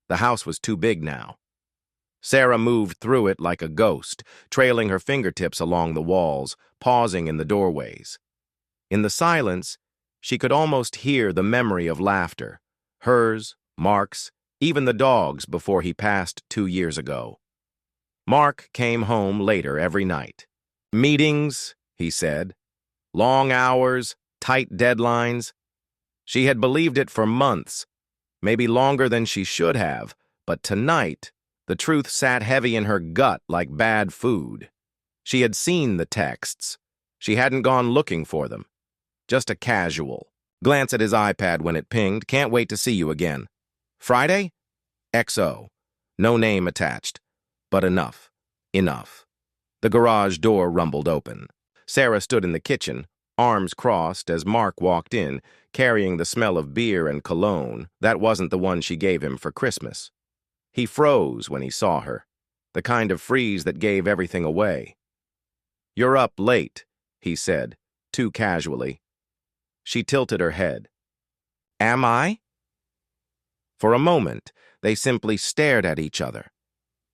The house was too big now. Sarah moved through it like a ghost, trailing her fingertips along the walls, pausing in the doorways. In the silence, she could almost hear the memory of laughter, hers, Mark's, even the dog's before he passed 2 years ago. Mark came home later every night. Meetings, he said. Long hours, tight deadlines. She had believed it for months, maybe longer than she should have, but tonight, the truth sat heavy in her gut like bad food. She had seen the texts. She hadn't gone looking for them. Just a casual glance at his iPad when it pinged. Can't wait to see you again. Friday? XO. No name attached. But enough. Enough. The garage door rumbled open. Sarah stood in the kitchen, arms crossed as Mark walked in, carrying the smell of beer and cologne. That wasn't the one she gave him for Christmas. He froze when he saw her, the kind of freeze that gave everything away. "You're up late," he said, too casually. She tilted her head. "Am I?" For a moment, they simply stared at each other.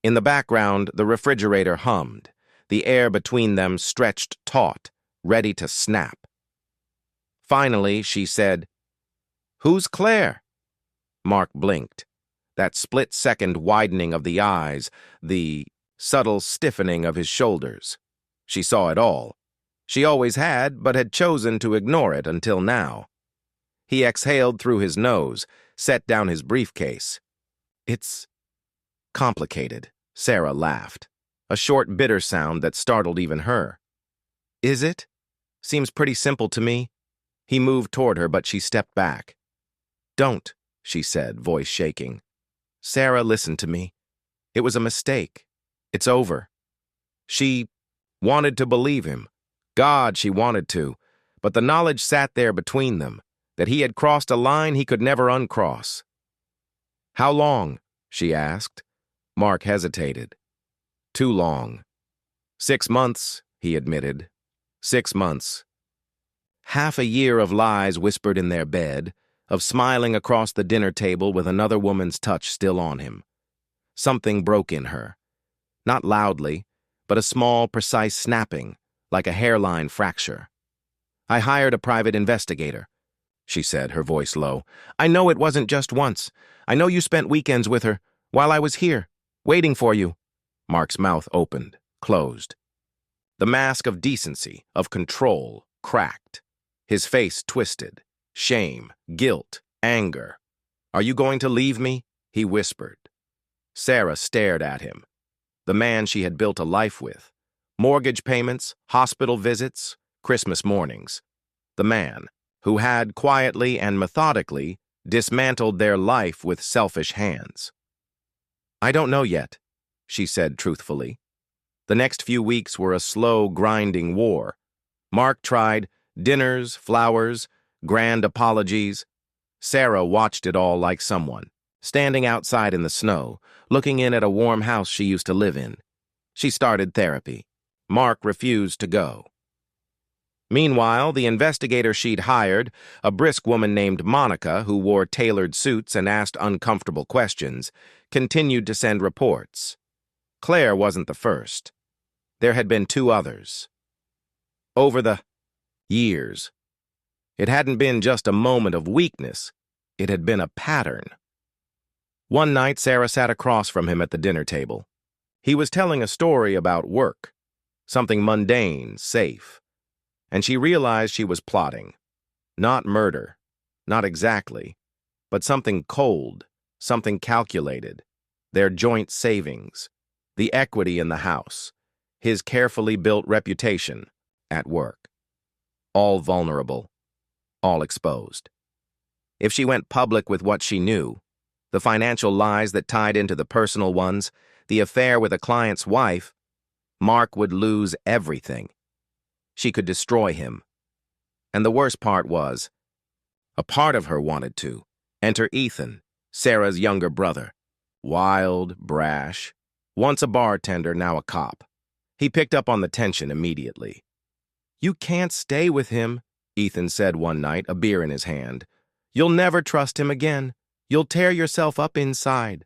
In the background, the refrigerator hummed. The air between them stretched taut, ready to snap. Finally, she said, "Who's Claire?" Mark blinked. That split-second widening of the eyes, the subtle stiffening of his shoulders. She saw it all. She always had, but had chosen to ignore it until now. He exhaled through his nose, set down his briefcase. "It's complicated," Sarah laughed, a short, bitter sound that startled even her. "Is it? Seems pretty simple to me." He moved toward her, but she stepped back. "Don't," she said, voice shaking. "Sarah, listen to me. It was a mistake. It's over." She wanted to believe him. God, she wanted to. But the knowledge sat there between them, that he had crossed a line he could never uncross. "How long?" she asked. Mark hesitated. "Too long." 6 months, he admitted. 6 months. Half a year of lies whispered in their bed, of smiling across the dinner table with another woman's touch still on him. Something broke in her. Not loudly, but a small, precise snapping, like a hairline fracture. "I hired a private investigator," she said, her voice low. "I know it wasn't just once. I know you spent weekends with her, while I was here, waiting for you." Mark's mouth opened, closed. The mask of decency, of control, cracked. His face twisted. Shame, guilt, anger. "Are you going to leave me?" he whispered. Sarah stared at him. The man she had built a life with. Mortgage payments, hospital visits, Christmas mornings. The man who had quietly and methodically dismantled their life with selfish hands. "I don't know yet," she said truthfully. The next few weeks were a slow, grinding war. Mark tried dinners, flowers, grand apologies. Sarah watched it all like someone, standing outside in the snow, looking in at a warm house she used to live in. She started therapy. Mark refused to go. Meanwhile, the investigator she'd hired, a brisk woman named Monica who wore tailored suits and asked uncomfortable questions, continued to send reports. Claire wasn't the first. There had been 2 others. Over the years, it hadn't been just a moment of weakness. It had been a pattern. One night, Sarah sat across from him at the dinner table. He was telling a story about work, something mundane, safe. And she realized she was plotting. Not murder, not exactly, but something cold, something calculated. Their joint savings, the equity in the house, his carefully built reputation at work. All vulnerable, all exposed. If she went public with what she knew, the financial lies that tied into the personal ones, the affair with a client's wife, Mark would lose everything. She could destroy him. And the worst part was, a part of her wanted to enter Ethan, Sarah's younger brother. Wild, brash, once a bartender, now a cop. He picked up on the tension immediately. "You can't stay with him," Ethan said one night, a beer in his hand. "You'll never trust him again. You'll tear yourself up inside."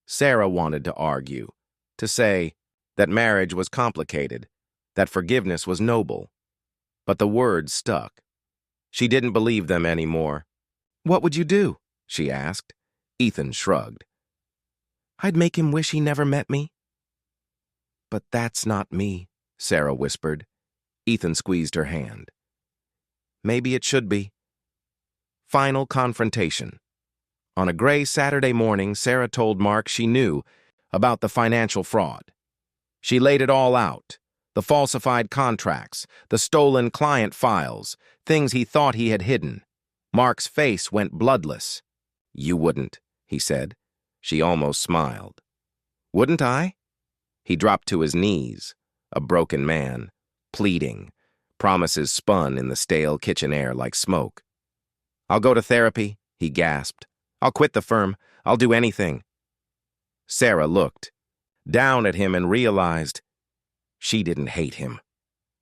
Sarah wanted to argue, to say that marriage was complicated, that forgiveness was noble. But the words stuck. She didn't believe them anymore. "What would you do?" she asked. Ethan shrugged. "I'd make him wish he never met me." "But that's not me," Sarah whispered. Ethan squeezed her hand. "Maybe it should be." Final confrontation. On a gray Saturday morning, Sarah told Mark she knew about the financial fraud. She laid it all out. The falsified contracts, the stolen client files, things he thought he had hidden. Mark's face went bloodless. "You wouldn't," he said. She almost smiled. "Wouldn't I?" He dropped to his knees, a broken man, pleading, promises spun in the stale kitchen air like smoke. "I'll go to therapy," he gasped. "I'll quit the firm. I'll do anything." Sarah looked down at him and realized she didn't hate him.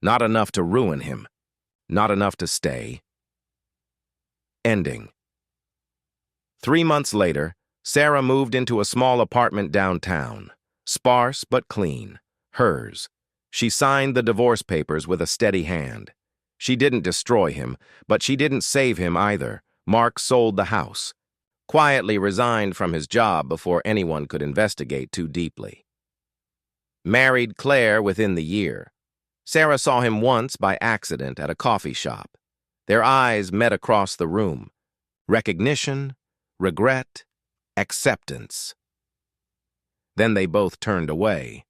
Not enough to ruin him. Not enough to stay. Ending. 3 months later, Sarah moved into a small apartment downtown. Sparse but clean. Hers. She signed the divorce papers with a steady hand. She didn't destroy him, but she didn't save him either. Mark sold the house. Quietly resigned from his job before anyone could investigate too deeply. Married Claire within the year. Sarah saw him once by accident at a coffee shop. Their eyes met across the room. Recognition, regret, acceptance. Then they both turned away.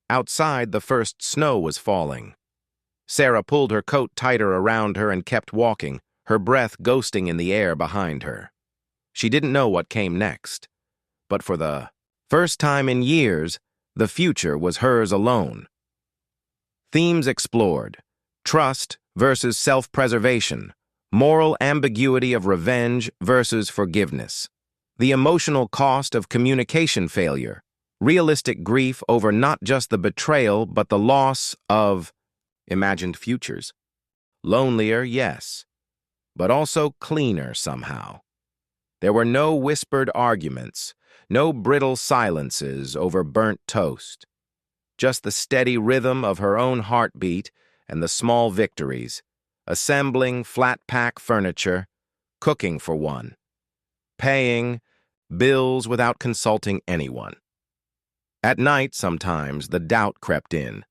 Outside, the first snow was falling. Sarah pulled her coat tighter around her and kept walking, her breath ghosting in the air behind her. She didn't know what came next. But for the first time in years, the future was hers alone. Themes explored: trust versus self-preservation, moral ambiguity of revenge versus forgiveness, the emotional cost of communication failure, realistic grief over not just the betrayal but the loss of imagined futures. Lonelier, yes, but also cleaner somehow. There were no whispered arguments, no brittle silences over burnt toast. Just the steady rhythm of her own heartbeat and the small victories, assembling flat-pack furniture, cooking for one, paying bills without consulting anyone. At night, sometimes, the doubt crept in.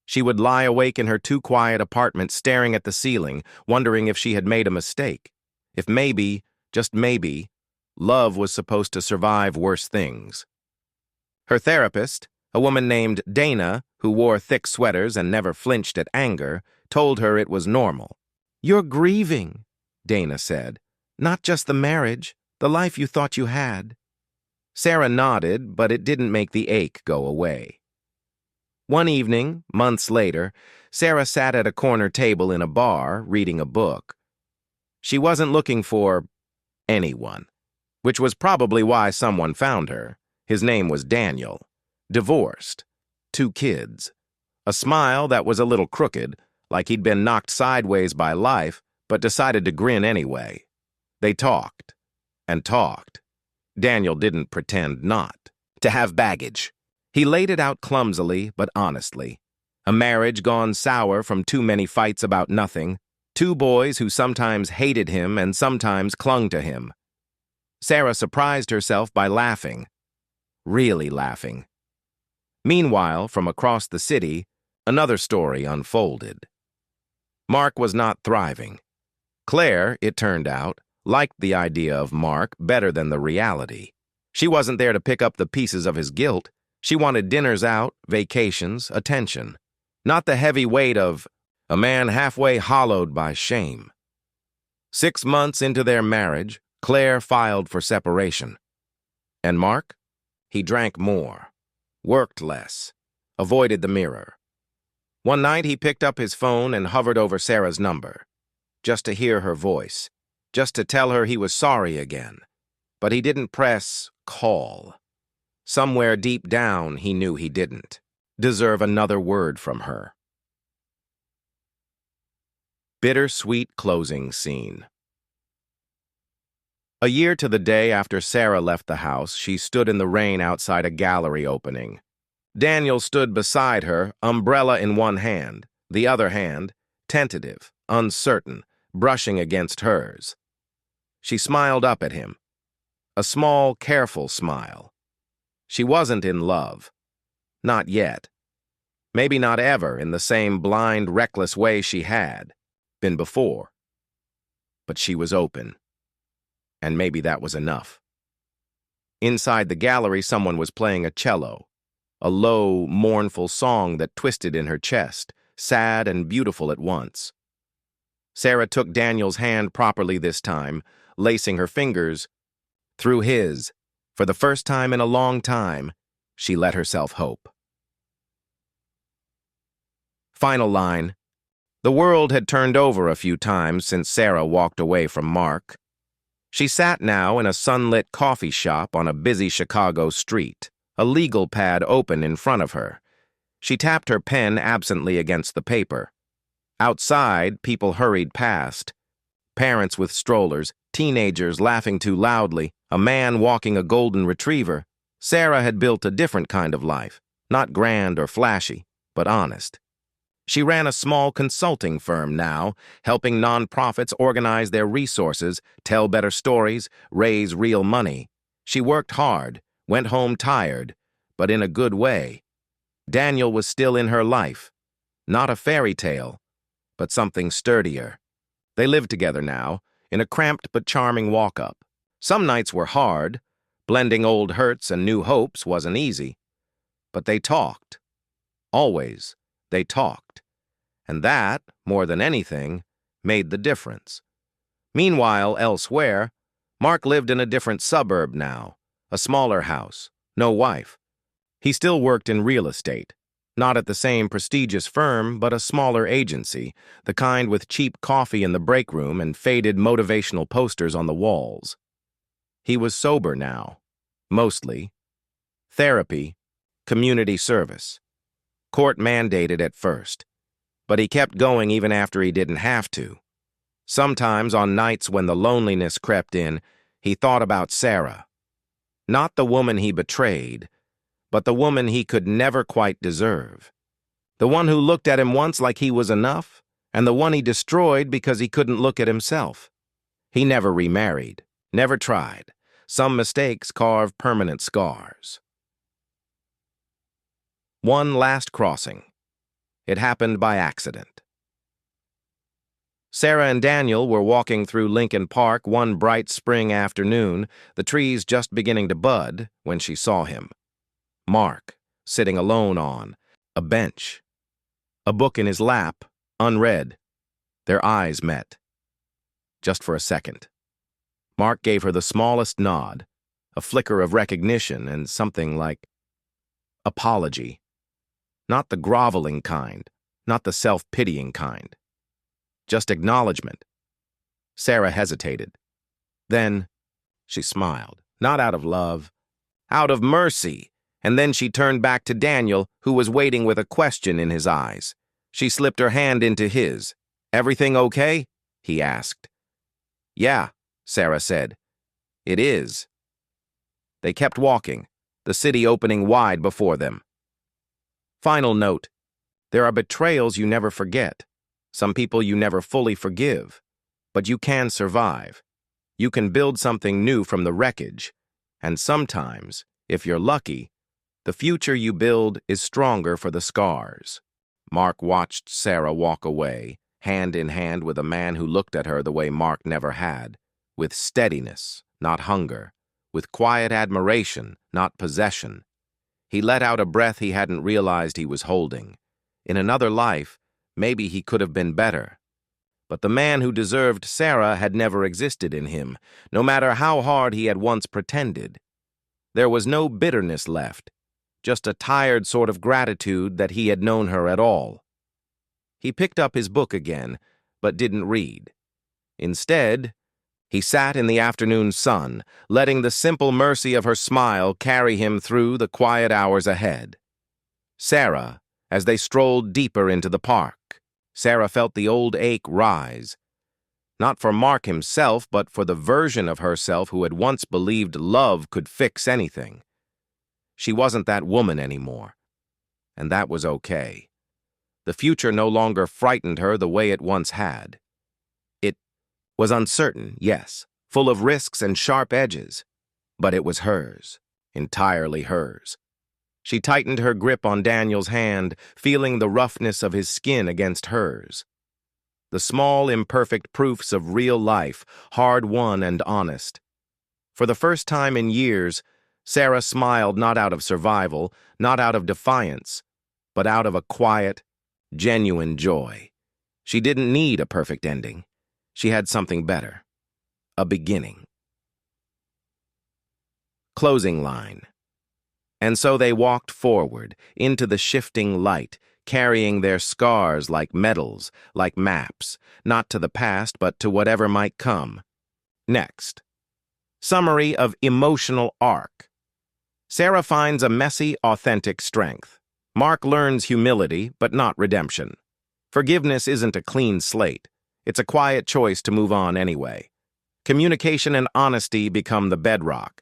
She would lie awake in her too-quiet apartment staring at the ceiling, wondering if she had made a mistake. If maybe, just maybe, love was supposed to survive worse things. Her therapist, a woman named Dana, who wore thick sweaters and never flinched at anger, told her it was normal. "You're grieving," Dana said. "Not just the marriage, the life you thought you had." Sarah nodded, but it didn't make the ache go away. One evening, months later, Sarah sat at a corner table in a bar, reading a book. She wasn't looking for anyone, which was probably why someone found her. His name was Daniel. Divorced. 2 kids. A smile that was a little crooked, like he'd been knocked sideways by life, but decided to grin anyway. They talked. And talked. Daniel didn't pretend not to have baggage. He laid it out clumsily but honestly. A marriage gone sour from too many fights about nothing. 2 boys who sometimes hated him and sometimes clung to him. Sarah surprised herself by laughing. Really laughing. Meanwhile, from across the city, another story unfolded. Mark was not thriving. Claire, it turned out, liked the idea of Mark better than the reality. She wasn't there to pick up the pieces of his guilt. She wanted dinners out, vacations, attention. Not the heavy weight of a man halfway hollowed by shame. 6 months into their marriage, Claire filed for separation. And Mark? He drank more, worked less, avoided the mirror. One night he picked up his phone and hovered over Sarah's number, just to hear her voice, just to tell her he was sorry again. But he didn't press call. Somewhere deep down he knew he didn't deserve another word from her. Bittersweet closing scene. A year to the day after Sarah left the house, she stood in the rain outside a gallery opening. Daniel stood beside her, umbrella in one hand, the other hand, tentative, uncertain, brushing against hers. She smiled up at him. A small, careful smile. She wasn't in love. Not yet. Maybe not ever in the same blind, reckless way she had been before. But she was open. And maybe that was enough. Inside the gallery, someone was playing a cello, a low, mournful song that twisted in her chest, sad and beautiful at once. Sarah took Daniel's hand properly this time, lacing her fingers through his. For the first time in a long time, she let herself hope. Final line. The world had turned over a few times since Sarah walked away from Mark. She sat now in a sunlit coffee shop on a busy Chicago street, a legal pad open in front of her. She tapped her pen absently against the paper. Outside, people hurried past. Parents with strollers, teenagers laughing too loudly, a man walking a golden retriever. Sarah had built a different kind of life, not grand or flashy, but honest. She ran a small consulting firm now, helping nonprofits organize their resources, tell better stories, raise real money. She worked hard, went home tired, but in a good way. Daniel was still in her life. Not a fairy tale, but something sturdier. They lived together now, in a cramped but charming walk-up. Some nights were hard. Blending old hurts and new hopes wasn't easy. But they talked. Always, they talked. And that, more than anything, made the difference. Meanwhile, elsewhere, Mark lived in a different suburb now, a smaller house, no wife. He still worked in real estate, not at the same prestigious firm, but a smaller agency, the kind with cheap coffee in the break room and faded motivational posters on the walls. He was sober now, mostly. Therapy, community service. Court-mandated at first. But he kept going even after he didn't have to. Sometimes, on nights when the loneliness crept in, he thought about Sarah. Not the woman he betrayed, but the woman he could never quite deserve. The one who looked at him once like he was enough, and the one he destroyed because he couldn't look at himself. He never remarried, never tried. Some mistakes carve permanent scars. One last crossing. It happened by accident. Sarah and Daniel were walking through Lincoln Park one bright spring afternoon, the trees just beginning to bud, when she saw him. Mark, sitting alone on a bench. A book in his lap, unread. Their eyes met. Just for a second. Mark gave her the smallest nod, a flicker of recognition and something like apology. Not the groveling kind, not the self-pitying kind. Just acknowledgement. Sarah hesitated. Then she smiled, not out of love, out of mercy, and then she turned back to Daniel, who was waiting with a question in his eyes. She slipped her hand into his. "Everything okay?" he asked. "Yeah," Sarah said. "It is." They kept walking, the city opening wide before them. Final note. There are betrayals you never forget. Some people you never fully forgive. But you can survive. You can build something new from the wreckage. And sometimes, if you're lucky, the future you build is stronger for the scars. Mark watched Sarah walk away, hand in hand with a man who looked at her the way Mark never had, with steadiness, not hunger, with quiet admiration, not possession. He let out a breath he hadn't realized he was holding. In another life, maybe he could have been better. But the man who deserved Sarah had never existed in him, no matter how hard he had once pretended. There was no bitterness left, just a tired sort of gratitude that he had known her at all. He picked up his book again, but didn't read. Instead, he sat in the afternoon sun, letting the simple mercy of her smile carry him through the quiet hours ahead. Sarah, as they strolled deeper into the park, Sarah felt the old ache rise. Not for Mark himself, but for the version of herself who had once believed love could fix anything. She wasn't that woman anymore, and that was okay. The future no longer frightened her the way it once had. It was uncertain, yes, full of risks and sharp edges, but it was hers, entirely hers. She tightened her grip on Daniel's hand, feeling the roughness of his skin against hers. The small, imperfect proofs of real life, hard-won and honest. For the first time in years, Sarah smiled not out of survival, not out of defiance, but out of a quiet, genuine joy. She didn't need a perfect ending. She had something better. A beginning. Closing line. And so they walked forward, into the shifting light, carrying their scars like medals, like maps, not to the past, but to whatever might come. Next. Summary of emotional arc. Sarah finds a messy, authentic strength. Mark learns humility, but not redemption. Forgiveness isn't a clean slate. It's a quiet choice to move on anyway. Communication and honesty become the bedrock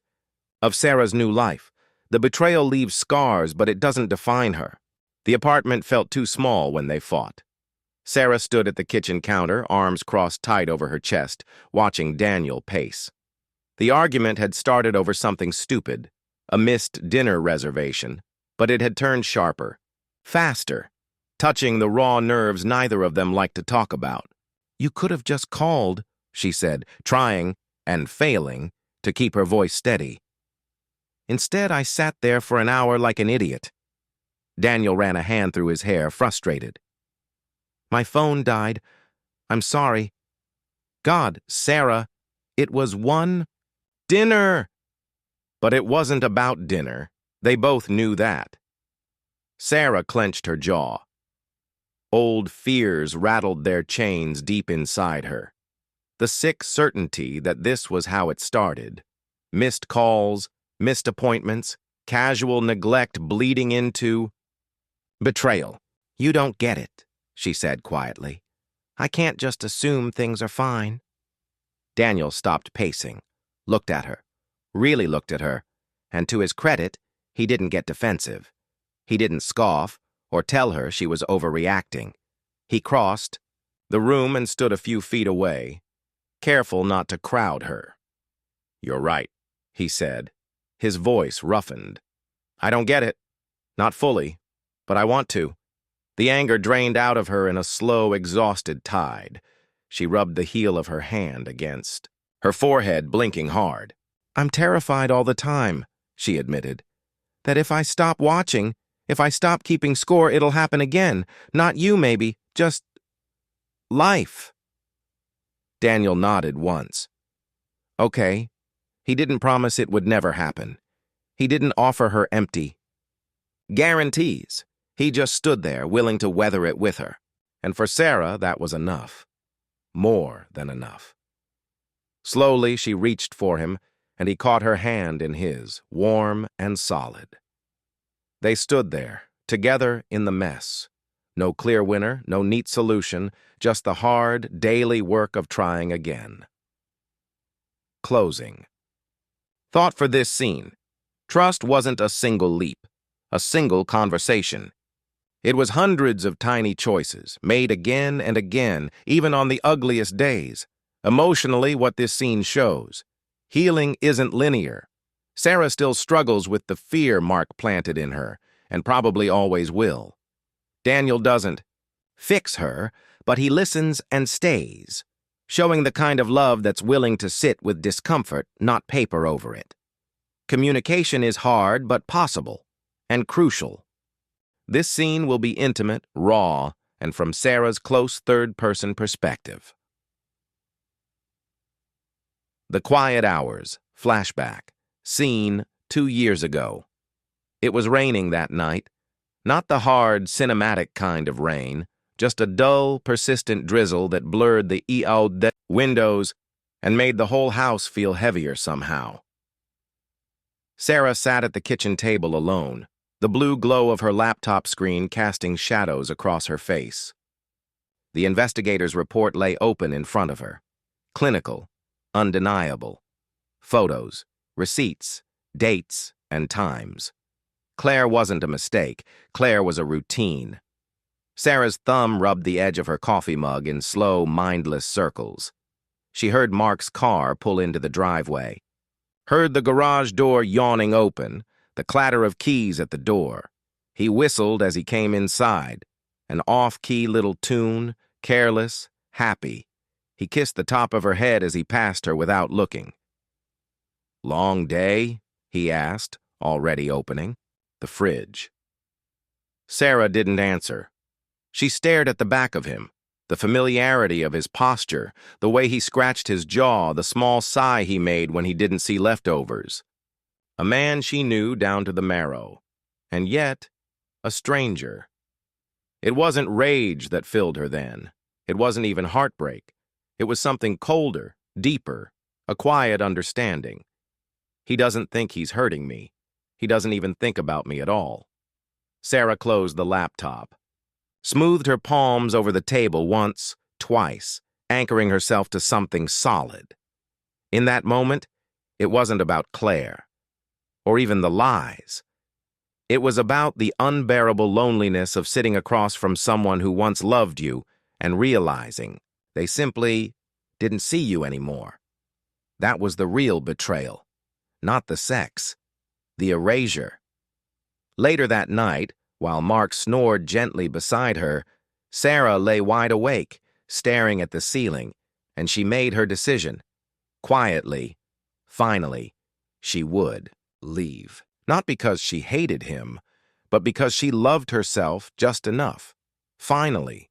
of Sarah's new life. The betrayal leaves scars, but it doesn't define her. The apartment felt too small when they fought. Sarah stood at the kitchen counter, arms crossed tight over her chest, watching Daniel pace. The argument had started over something stupid, a missed dinner reservation, but it had turned sharper, faster, touching the raw nerves neither of them liked to talk about. "You could have just called," she said, trying, and failing, to keep her voice steady. "Instead, I sat there for an hour like an idiot." Daniel ran a hand through his hair, frustrated. "My phone died. I'm sorry." "God, Sarah, it was one dinner." But it wasn't about dinner. They both knew that. Sarah clenched her jaw. Old fears rattled their chains deep inside her. The sick certainty that this was how it started. Missed calls, missed appointments, casual neglect bleeding into betrayal. "You don't get it," she said quietly. "I can't just assume things are fine." Daniel stopped pacing, looked at her, really looked at her, and to his credit, he didn't get defensive. He didn't scoff or tell her she was overreacting. He crossed the room and stood a few feet away, careful not to crowd her. "You're right," he said, his voice roughened. "I don't get it. Not fully, but I want to." The anger drained out of her in a slow, exhausted tide. She rubbed the heel of her hand against her forehead, blinking hard. "I'm terrified all the time," she admitted. "That if I stop watching, if I stop keeping score, it'll happen again. Not you, maybe, just life." Daniel nodded once. Okay. He didn't promise it would never happen. He didn't offer her empty guarantees. He just stood there, willing to weather it with her. And for Sarah, that was enough. More than enough. Slowly, she reached for him, and he caught her hand in his, warm and solid. They stood there, together in the mess. No clear winner, no neat solution, just the hard, daily work of trying again. Closing. Thought for this scene. Trust wasn't a single leap, a single conversation. It was hundreds of tiny choices, made again and again, even on the ugliest days. Emotionally, what this scene shows. Healing isn't linear. Sarah still struggles with the fear Mark planted in her, and probably always will. Daniel doesn't fix her, but he listens and stays, showing the kind of love that's willing to sit with discomfort, not paper over it. Communication is hard but possible, and crucial. This scene will be intimate, raw, and from Sarah's close third-person perspective. The Quiet Hours, flashback, scene 2 years ago. It was raining that night, not the hard, cinematic kind of rain, just a dull, persistent drizzle that blurred the windows and made the whole house feel heavier somehow. Sarah sat at the kitchen table alone, the blue glow of her laptop screen casting shadows across her face. The investigator's report lay open in front of her. Clinical, undeniable. Photos, receipts, dates, and times. Claire wasn't a mistake. Claire was a routine. Sarah's thumb rubbed the edge of her coffee mug in slow, mindless circles. She heard Mark's car pull into the driveway. Heard the garage door yawning open, the clatter of keys at the door. He whistled as he came inside. An off-key little tune, careless, happy. He kissed the top of her head as he passed her without looking. "Long day?" he asked, already opening the fridge. Sarah didn't answer. She stared at the back of him, the familiarity of his posture, the way he scratched his jaw, the small sigh he made when he didn't see leftovers. A man she knew down to the marrow, and yet a stranger. It wasn't rage that filled her then. It wasn't even heartbreak. It was something colder, deeper, a quiet understanding. He doesn't think he's hurting me. He doesn't even think about me at all. Sarah closed the laptop, smoothed her palms over the table once, twice, anchoring herself to something solid. In that moment, it wasn't about Claire, or even the lies. It was about the unbearable loneliness of sitting across from someone who once loved you and realizing they simply didn't see you anymore. That was the real betrayal, not the sex, the erasure. Later that night, while Mark snored gently beside her, Sarah lay wide awake, staring at the ceiling, and she made her decision. Quietly, finally, she would leave. Not because she hated him, but because she loved herself just enough. Finally,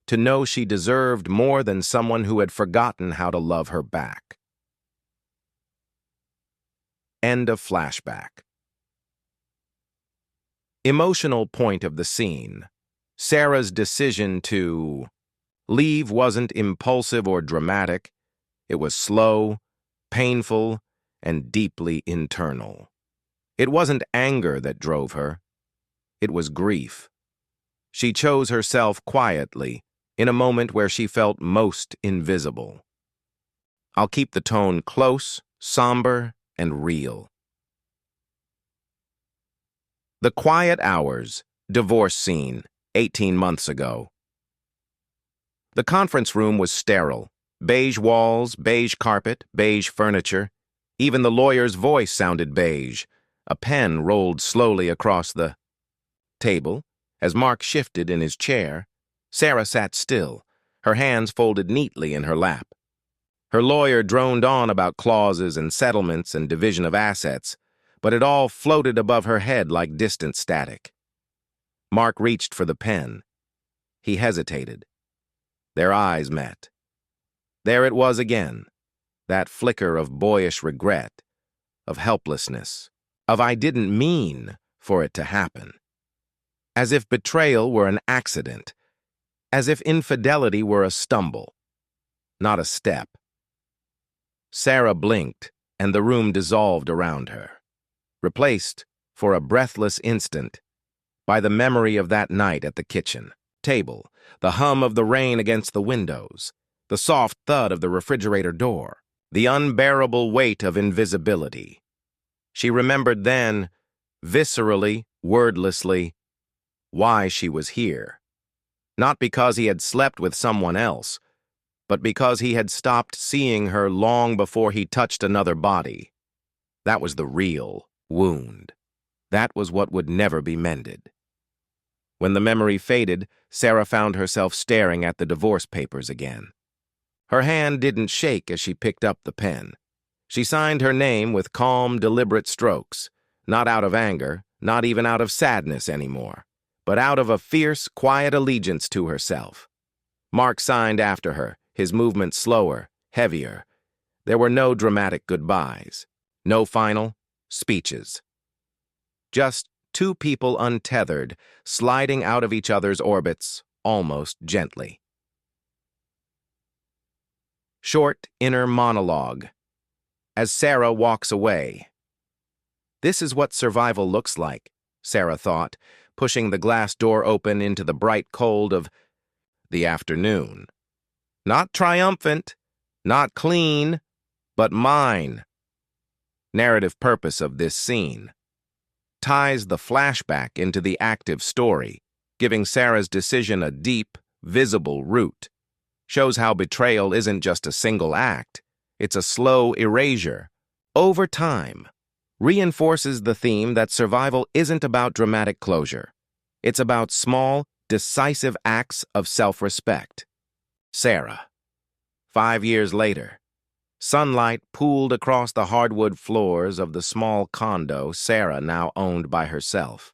to know she deserved more than someone who had forgotten how to love her back. End of flashback. Emotional point of the scene. Sarah's decision to leave wasn't impulsive or dramatic. It was slow, painful, and deeply internal. It wasn't anger that drove her. It was grief. She chose herself quietly, in a moment where she felt most invisible. I'll keep the tone close, somber, and real. The Quiet Hours, divorce scene, 18 months ago. The conference room was sterile. Beige walls, beige carpet, beige furniture. Even the lawyer's voice sounded beige. A pen rolled slowly across the table. As Mark shifted in his chair, Sarah sat still, her hands folded neatly in her lap. Her lawyer droned on about clauses and settlements and division of assets, but it all floated above her head like distant static. Mark reached for the pen. He hesitated. Their eyes met. There it was again, that flicker of boyish regret, of helplessness, of I didn't mean for it to happen. As if betrayal were an accident, as if infidelity were a stumble, not a step. Sarah blinked, and the room dissolved around her, replaced, for a breathless instant, by the memory of that night at the kitchen table, the hum of the rain against the windows, the soft thud of the refrigerator door, the unbearable weight of invisibility. She remembered then, viscerally, wordlessly, why she was here. Not because he had slept with someone else, but because he had stopped seeing her long before he touched another body. That was the real wound. That was what would never be mended. When the memory faded, Sarah found herself staring at the divorce papers again. Her hand didn't shake as she picked up the pen. She signed her name with calm, deliberate strokes, not out of anger, not even out of sadness anymore, but out of a fierce, quiet allegiance to herself. Mark signed after her, his movement slower, heavier. There were no dramatic goodbyes, no final speeches. Just two people untethered, sliding out of each other's orbits, almost gently. Short inner monologue. As Sarah walks away. This is what survival looks like, Sarah thought, pushing the glass door open into the bright cold of the afternoon. Not triumphant, not clean, but mine. Narrative purpose of this scene ties the flashback into the active story, giving Sarah's decision a deep, visible root. Shows how betrayal isn't just a single act, it's a slow erasure. Over time, reinforces the theme that survival isn't about dramatic closure. It's about small, decisive acts of self-respect. Sarah. 5 years later, sunlight pooled across the hardwood floors of the small condo Sarah now owned by herself.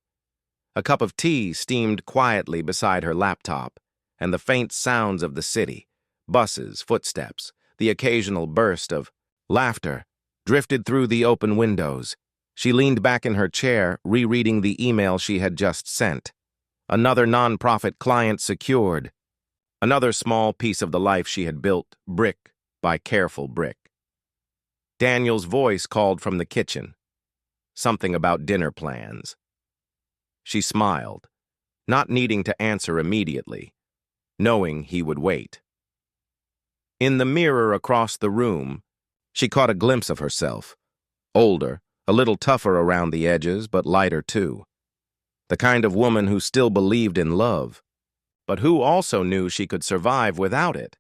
A cup of tea steamed quietly beside her laptop, and the faint sounds of the city, buses, footsteps, the occasional burst of laughter, drifted through the open windows. She leaned back in her chair, rereading the email she had just sent. Another nonprofit client secured. Another small piece of the life she had built, brick by careful brick. Daniel's voice called from the kitchen. Something about dinner plans. She smiled, not needing to answer immediately, knowing he would wait. In the mirror across the room, she caught a glimpse of herself. Older, a little tougher around the edges, but lighter too. The kind of woman who still believed in love, but who also knew she could survive without it.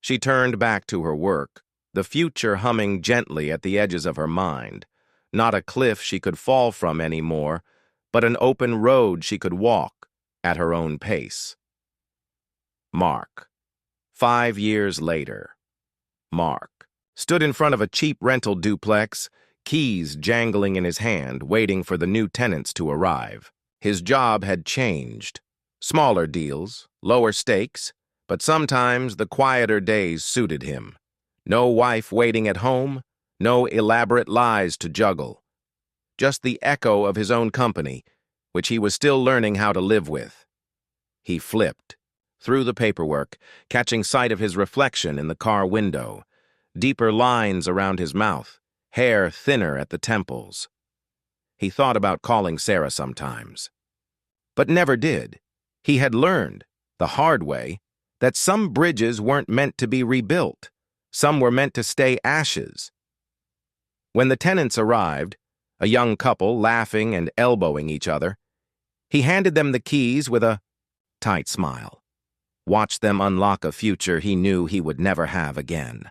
She turned back to her work, the future humming gently at the edges of her mind. Not a cliff she could fall from anymore, but an open road she could walk at her own pace. Mark. 5 years later. Mark stood in front of a cheap rental duplex, keys jangling in his hand, waiting for the new tenants to arrive. His job had changed. Smaller deals, lower stakes, but sometimes the quieter days suited him. No wife waiting at home, no elaborate lies to juggle. Just the echo of his own company, which he was still learning how to live with. He flipped through the paperwork, catching sight of his reflection in the car window. Deeper lines around his mouth, hair thinner at the temples. He thought about calling Sarah sometimes, but never did. He had learned, the hard way, that some bridges weren't meant to be rebuilt. Some were meant to stay ashes. When the tenants arrived, a young couple laughing and elbowing each other, he handed them the keys with a tight smile. Watched them unlock a future he knew he would never have again.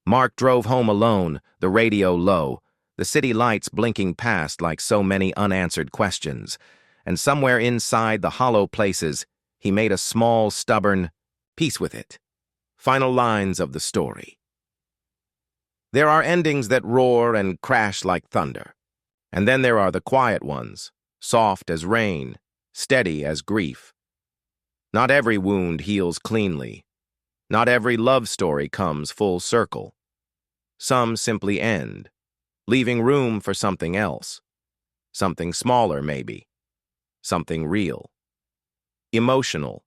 Mark drove home alone, the radio low, the city lights blinking past like so many unanswered questions, and somewhere inside the hollow places, he made a small, stubborn peace with it. Final lines of the story. There are endings that roar and crash like thunder, and then there are the quiet ones, soft as rain, steady as grief. Not every wound heals cleanly. Not every love story comes full circle. Some simply end, leaving room for something else. Something smaller, maybe. Something real. Emotional.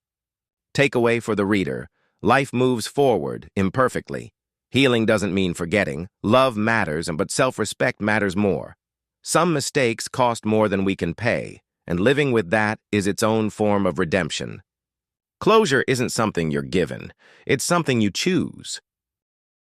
Takeaway for the reader: life moves forward, imperfectly. Healing doesn't mean forgetting. Love matters, but self-respect matters more. Some mistakes cost more than we can pay, and living with that is its own form of redemption. Closure isn't something you're given. It's something you choose.